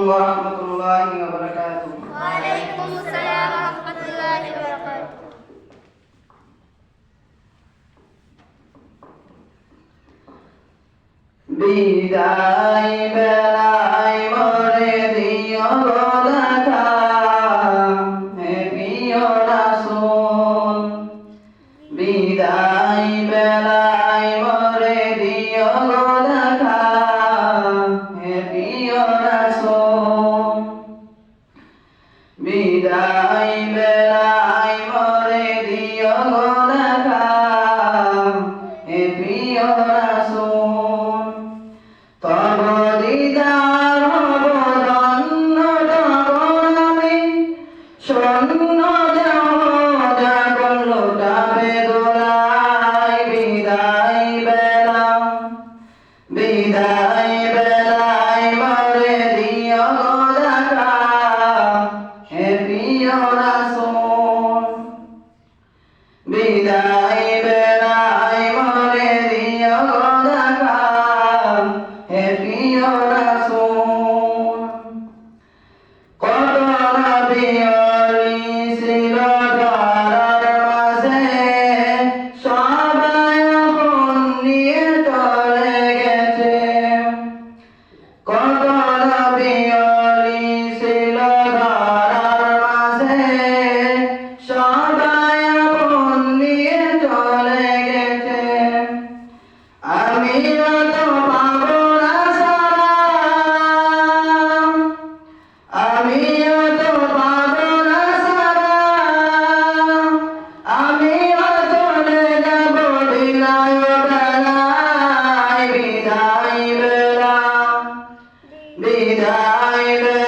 ওয়া রাহমাতুল্লাহি ওয়া বারাকাতুহু। ওয়া আলাইকুম আসসালাম ওয়া রাহমাতুল্লাহি ওয়া বারাকাতুহু। বিদায় বেলায় মরে দিও গো দেখা, হে প্রিয় রাসূল। বিদায় বেলায় মরে দিও গো দেখা, হে প্রিয় রাসূল। বিদায় বেলায় মরে দিও গো দেখা, হে প্রিয় রাসূল। তব দিদার হব ধন্য তখন আমি, শূন্য দেহ যখন লুটাবে দোলায়। বিদায় বেলায় মরে দিও গো দেখা, হে প্রিয় রাসূল। বিদায় বেলায় মরে দিও গো দেখা, হে প্রিয় রাসূল। কত নবী ওলি ছিল ধরার মাঝে, সবাই আপন নিয়ে চলে গেছে। কত নবী ওলি ছিল ধরার মাঝে, সবাই আপন নিয়ে চলে গেছে। আমিও তো পাবো না সারা, আমিও তো পাবো না সারা, আমিও চলে যাব বিদায় বেলায়। বিদায় বেলা